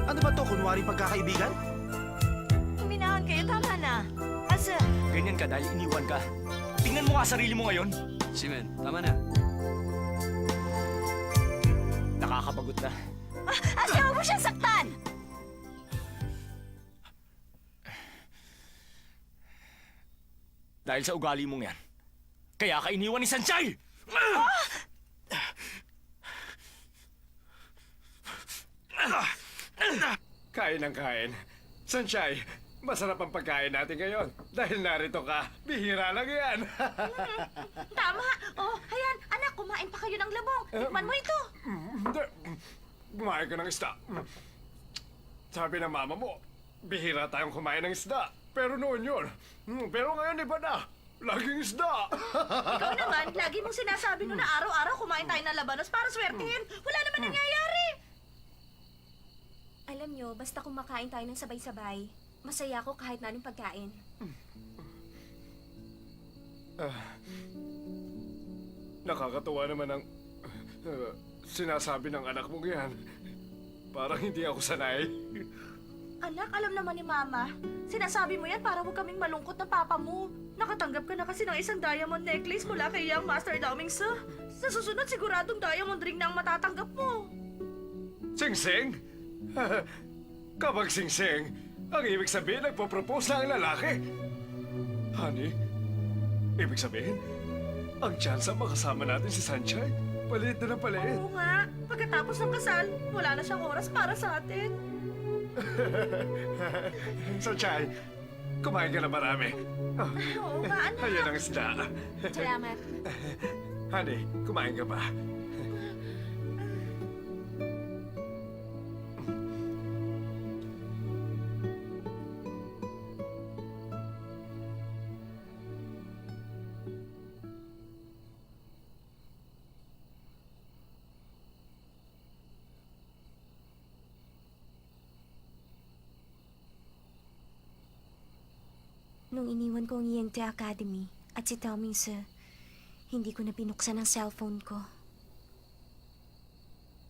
Ano ba to? Kunwari pagkakaibigan? Huminahon kayo, tama na. Asa? Ganyan ka dahil iniwan ka. Tingnan mo nga sarili mo ngayon. Simen, tama na. Nakakabagot na. Asa, huwag mo siyang saktan! Dahil sa ugali mong yan, kaya ka iniwan ni Sanchay! Kain ng kain. Sanchay, masarap ang pagkain natin ngayon. Dahil narito ka, bihira lang yan. Tama! Oh, hayan, anak, kumain pa kayo ng labong. Tikman mo ito. Hindi. Kumain ka ng isda. Sabi ng mama mo, bihira tayong kumain ng isda. Pero noon yun. Pero ngayon iba na. Laging isda. Ikaw naman, lagi mong sinasabi no na araw-araw kumain tayo ng labanos para swertihin. Wala naman nangyayari. Alam nyo, basta kumakain tayo ng sabay-sabay, masaya ako kahit na anong pagkain. Nakakatuwa naman ang sinasabi ng anak mong yan. Parang hindi ako sanay. Anak, alam naman ni Mama. Sinasabi mo yan para huwag kaming malungkot ng papa mo. Nakatanggap ka na kasi ng isang diamond necklace mula kay Young Master Daomingsa. Sa susunod, siguradong diamond ring na ang matatanggap mo. Sing-sing? Kapag sing-sing, ang ibig sabihin nagpo-propose na ang lalaki. Honey, ibig sabihin, ang tsansa makasama natin si Sanchay, paliit na ng paliit. Oo nga, pagkatapos ng kasal, wala na siyang oras para sa atin. Sanchay, kumain ka na marami. Oh, Oo nga, anak. ayan ang isda. Salamat. Honey, kumain ka ba? Nung iniwan ko ang Yingte Academy at si Daomingsa, hindi ko na pinuksan ang cellphone ko.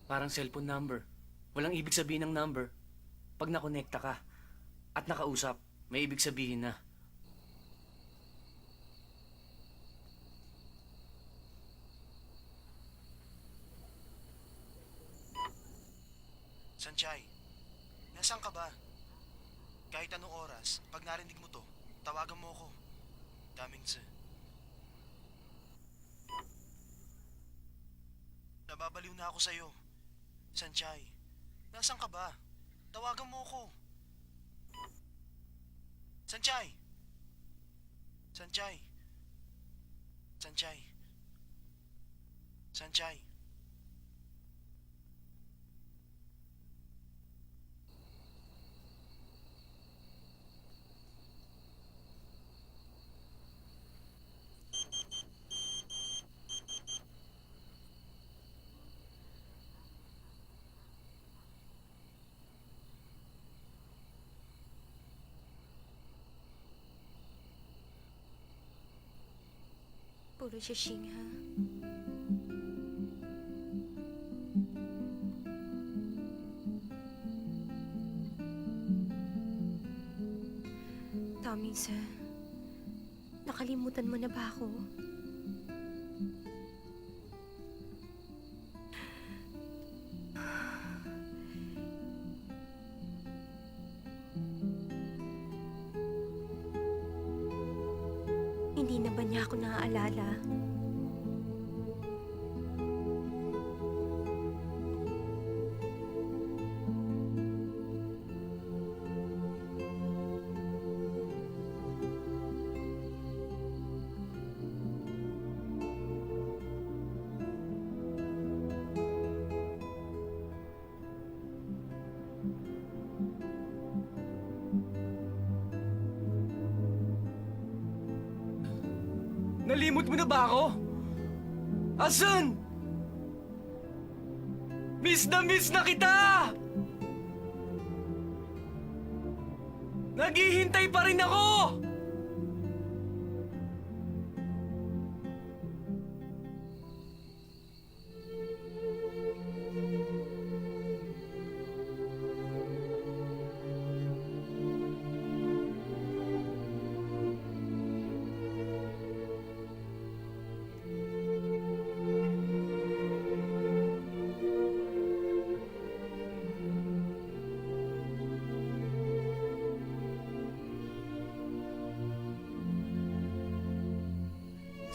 Parang cellphone number. Walang ibig sabihin ng number. Pag nakonekta ka at nakausap, may ibig sabihin na. Sanchay, nasaan ka ba? Kahit anong oras, pag narinig mo to, tawagan mo ako. Daomingsa. Nababaliw na ako sa'yo. Sanchay, nasaan ka ba? Tawagan mo ako. Sanchay! Sanchay! Sanchay! Sanchay! Puro sishing, ha? Daomingsa, nakalimutan mo na ba ako? Hindi na ba niya ako naaalala? Nalimot mo na ba ako? Asan? Miss na kita! Naghihintay pa rin ako!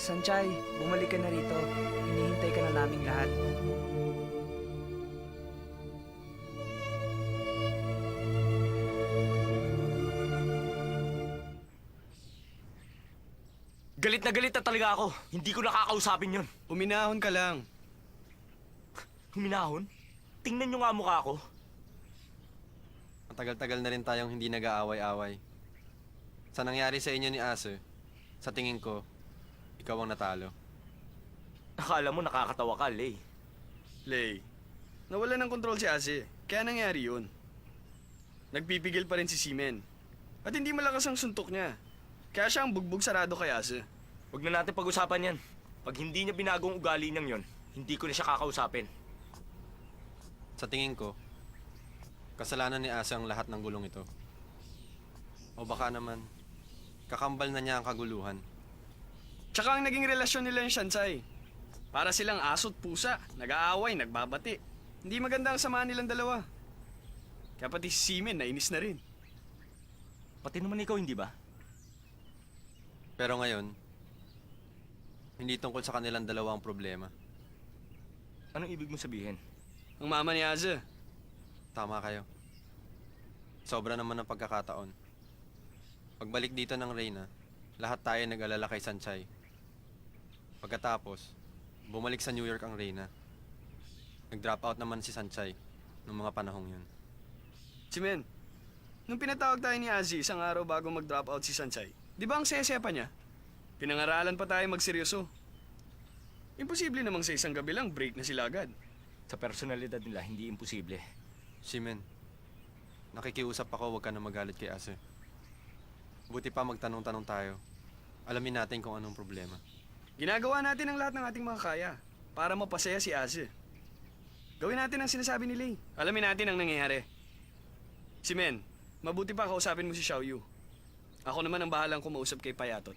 Sanchay, bumalik ka na rito. Hinihintay ka na naming lahat. Galit na talaga ako. Hindi ko nakakausapin yun. Uminahon ka lang. Huminahon? Tingnan nyo nga mukha ko. Matagal-tagal na rin tayong hindi nag-aaway-away. Sa nangyari sa inyo ni Ase, sa tingin ko, ikaw ang natalo. Akala mo nakakatawa ka, Lay. Lay, nawala ng kontrol si Ase. Kaya nangyari yun. Nagpipigil pa rin si Simen. At hindi malakas ang suntok niya. Kaya siya ang bugbog sarado kay Ase. Huwag na natin pag-usapan yan. Pag hindi niya binagong ugali niyang yon, hindi ko na siya kakausapin. Sa tingin ko, kasalanan ni Ase ang lahat ng gulong ito. O baka naman, kakambal na niya ang kaguluhan. Tsaka ang naging relasyon nila yung Shansai. Para silang aso't pusa, nag-aaway, nagbabati. Hindi maganda ang samahan nilang dalawa. Kaya pati si Simen nainis na rin. Pati naman ikaw, hindi ba? Pero ngayon, hindi tungkol sa kanilang dalawa ang problema. Anong ibig mo sabihin? Ang mama ni Ase. Tama kayo. Sobra naman ang pagkakataon. Pagbalik dito ng Reyna, lahat tayo nag-alala kay Sanchay. Pagkatapos, bumalik sa New York ang Reyna. Nag-drop out naman si Sanchay noong mga panahong yun. Simen, nung pinatawag tayo ni Ase isang araw bago mag-drop out si Sanchay, di ba ang saya-saya pa niya? Pinangaralan pa tayo magseryoso. Imposible namang sa isang gabi lang break na sila agad. Sa personalidad nila, hindi imposible. Simen, nakikiusap ako, huwag ka na magalit kay Ase. Buti pa magtanong-tanong tayo. Alamin natin kung anong problema. Ginagawa natin ang lahat ng ating makakaya para mapasaya si Ase. Gawin natin ang sinasabi ni Lay. Alamin natin ang nangyayari. Simen, mabuti pa kausapin mo si Xiaoyu. Ako naman ang bahalang kumausap kay Payatot.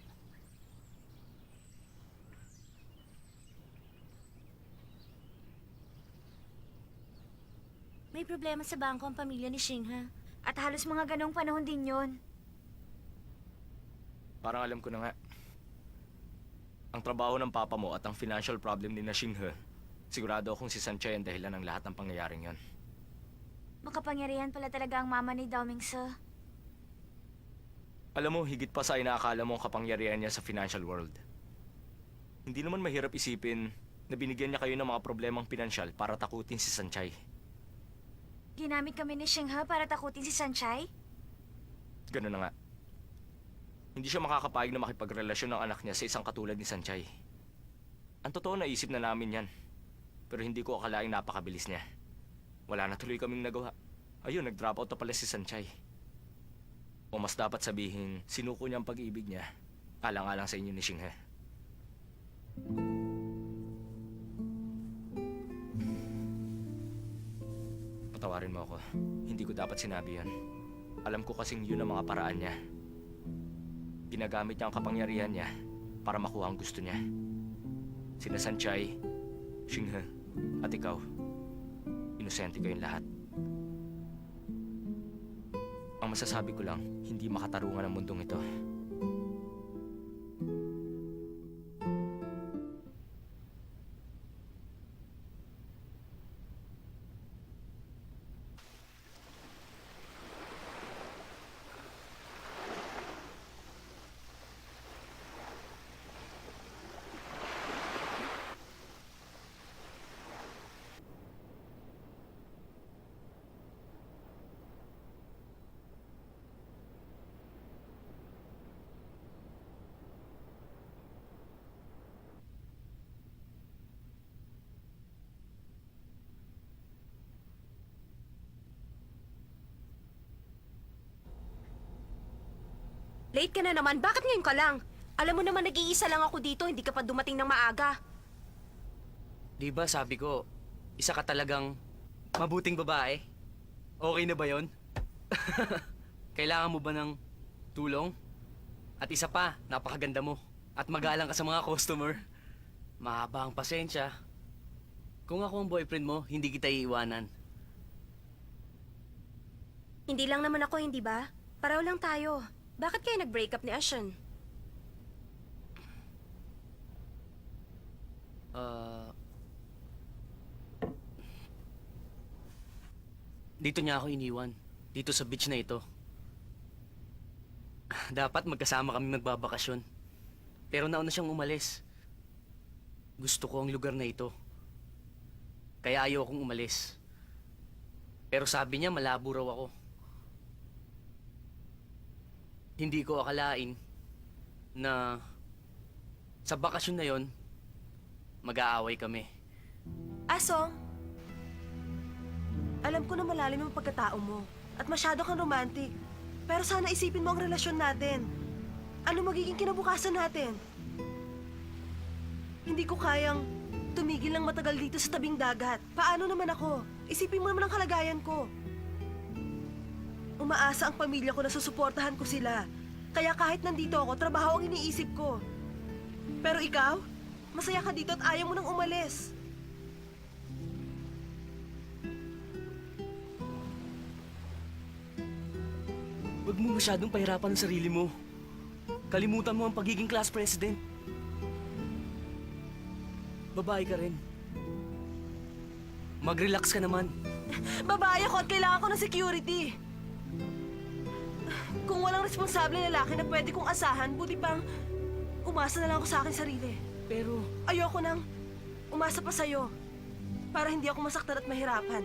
May problema sa bangko ang pamilya ni Shingha. At halos mga ganong panahon din yon. Parang alam ko na nga. Ang trabaho ng papa mo at ang financial problem ni na Xinghe, sigurado akong si Sanchay ang dahilan ng lahat ng pangyayaring yon. Makapangyarihan pala talaga ang mama ni Dao Mingse. Alam mo, higit pa sa inaakala mo ang kapangyarihan niya sa financial world. Hindi naman mahirap isipin na binigyan niya kayo ng mga problemang pinansyal para takutin si Sanchay. Ginamit kami ni Shingha para takutin si Sanchay? Ganun na nga. Hindi siya makakapayag na makipagrelasyon ng anak niya sa isang katulad ni Sanchay. Ang totoo, naisip na namin yan. Pero hindi ko akalaing napakabilis niya. Wala na tuloy kaming nagawa. Ayun, nag-drop out na pala si Sanchay. O mas dapat sabihin, sinuko niya ang pag-ibig niya. Alang-alang sa inyo ni Xinghe. Patawarin mo ako. Hindi ko dapat sinabi yan. Alam ko kasing yun ang mga paraan niya. Ginagamit niya ang kapangyarihan niya para makuha ang gusto niya. Sina Sanchay, Xinghe, at ikaw. Inosente kayong lahat. Ang masasabi ko lang, hindi makatarungan ang mundong ito. Late ka na naman. Bakit ngayon ka lang? Alam mo naman nag-iisa lang ako dito. Hindi ka pa dumating ng maaga. Di ba sabi ko, isa ka talagang mabuting babae? Okay na ba yon? Kailangan mo ba ng tulong? At isa pa, napakaganda mo. At magalang ka sa mga customer. Mahaba ang pasensya. Kung ako ang boyfriend mo, hindi kita iiwanan. Hindi lang naman ako, hindi ba? Pareho lang tayo. Bakit kayo nag-break up ni Ashen? Dito niya ako iniwan. Dito sa beach na ito. Dapat magkasama kami magbabakasyon. Pero nauna siyang umalis. Gusto ko ang lugar na ito. Kaya ayaw akong umalis. Pero sabi niya malabo raw ako. Hindi ko akalain na sa bakasyon na yon mag-aaway kami. Asong, alam ko na malalim ang pagkatao mo at masyado kang romantic. Pero sana isipin mo ang relasyon natin. Ano magiging kinabukasan natin? Hindi ko kayang tumigil ng matagal dito sa tabing dagat. Paano naman ako? Isipin mo naman ang kalagayan ko. Umaasa ang pamilya ko na susuportahan ko sila. Kaya kahit nandito ako, trabaho ang iniisip ko. Pero ikaw, masaya ka dito at ayaw mo nang umalis. Huwag mo masyadong pahirapan ang sarili mo. Kalimutan mo ang pagiging class president. Babae ka rin. Mag-relax ka naman. Babae ako at kailangan ko ng security. Kung walang responsable lalaki na pwede kong asahan, buti pang umasa na lang ako sa akin sarili. Pero Ayoko nang umasa pa sa'yo para hindi ako masaktan at mahirapan.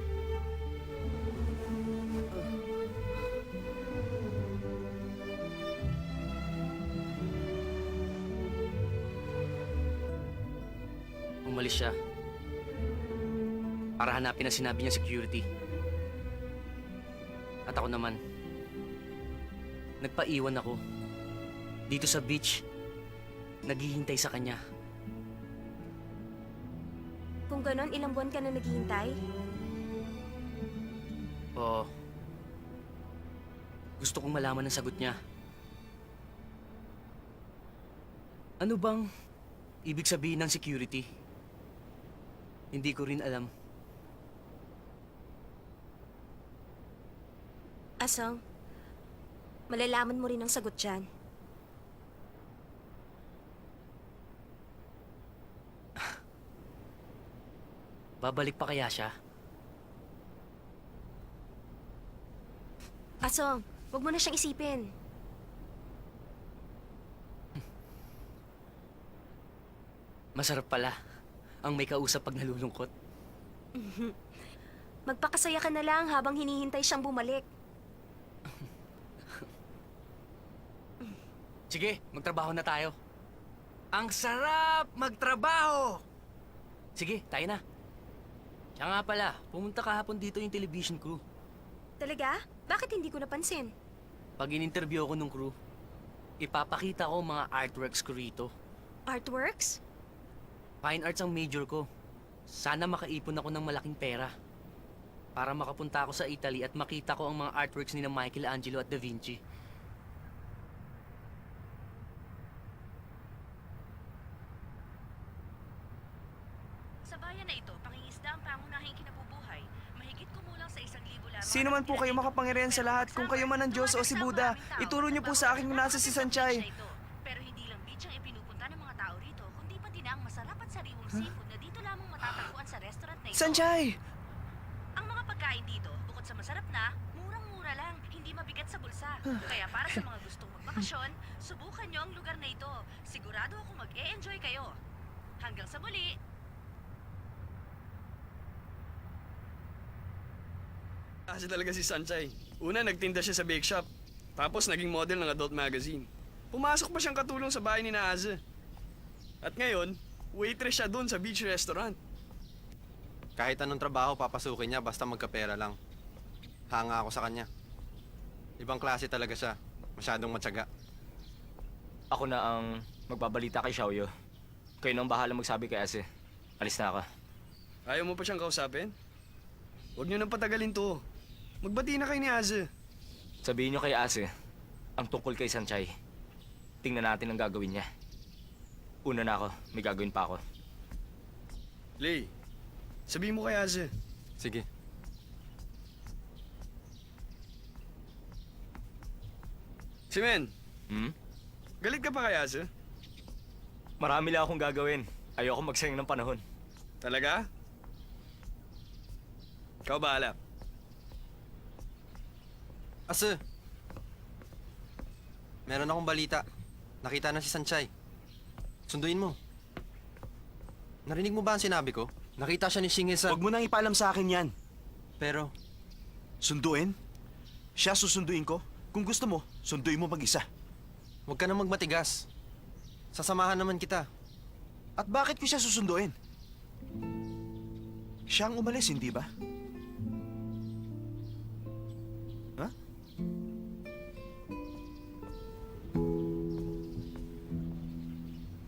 umalis siya. Para hanapin ang sinabi niya security. At ako naman, nagpaiwan ako. Dito sa beach, naghihintay sa kanya. Kung ganon, ilang buwan ka na naghihintay? Oo. Gusto kong malaman ang sagot niya. Ano bang ibig sabihin ng security? Hindi ko rin alam. Asong, malalaman mo rin ang sagot dyan. Babalik pa kaya siya? Asong, wag mo na siyang isipin. Masarap pala ang may kausap pag nalulungkot. Magpakasaya ka na lang habang hinihintay siyang bumalik. Sige, magtrabaho na tayo. Ang sarap magtrabaho! Sige, tayo na. Siya nga pala, pumunta kahapon dito yung television crew. Talaga? Bakit hindi ko napansin? Pag in-interview ako nung crew, ipapakita ko ang mga artworks ko rito. Artworks? Fine arts ang major ko. Sana makaipon ako ng malaking pera. Para makapunta ako sa Italy at makita ko ang mga artworks ni na Michelangelo at Da Vinci. Sa bayan na ito, pangingisda ang pangunahing kinabubuhay. Mahigit kumulang sa 1,000 lamang. Sino man po kayo makapangyarihan sa lahat, kung kayo man ang Diyos o si Buddha, ituro niyo po sa akin kung nasa si Sanchay. Pero hindi lang beach ang ipinupunta ng mga tao rito, kundi pati na ang masarap at sariwang seafood na dito lamang matatagpuan sa restaurant na ito. Sanchay! Ang mga pagkain dito, bukod sa masarap na, murang-mura lang, hindi mabigat sa bulsa. Kaya para sa mga gustong magbakasyon, subukan nyo ang lugar na ito. Sigurado ako mag-e-enjoy kayo. Hanggang sa muli! Kasi talaga si Sanchay. Una, nagtinda siya sa bake shop. Tapos, naging model ng adult magazine. Pumasok pa siyang katulong sa bahay ni Naaze. At ngayon, waitress siya doon sa beach restaurant. Kahit anong trabaho papasukin niya basta magkapera lang. Hanga ako sa kanya. Ibang klase talaga siya. Masyadong matyaga. Ako na ang magbabalita kay Xiaoyu. Kayo na ang bahala magsabi kay Ase. Alis na ako. Ayaw mo pa siyang kausapin? Huwag niyo nang patagalin to. Magbati na kayo ni Aze. Sabihin niyo kay Ase, ang tungkol kay Sanchay. Tingnan natin ang gagawin niya. Una na ako, may gagawin pa ako. Lay, sabihin mo kay Aze. Sige. Si Men, Hmm? galit ka pa kay Aze? Marami lang akong gagawin. Ayoko magsayang ng panahon. Talaga? Ikaw bahala. Ase, meron akong balita. Nakita na si Sanchay. Sunduin mo. Narinig mo ba ang sinabi ko? Nakita siya ni Shinge-san. Huwag mo nang ipaalam sa akin yan. Pero, Sunduin? Siya susunduin ko? Kung gusto mo, sunduin mo mag-isa. huwag ka na magmatigas. Sasamahan naman kita. At bakit ko siya susunduin? Siya ang umalis, hindi ba?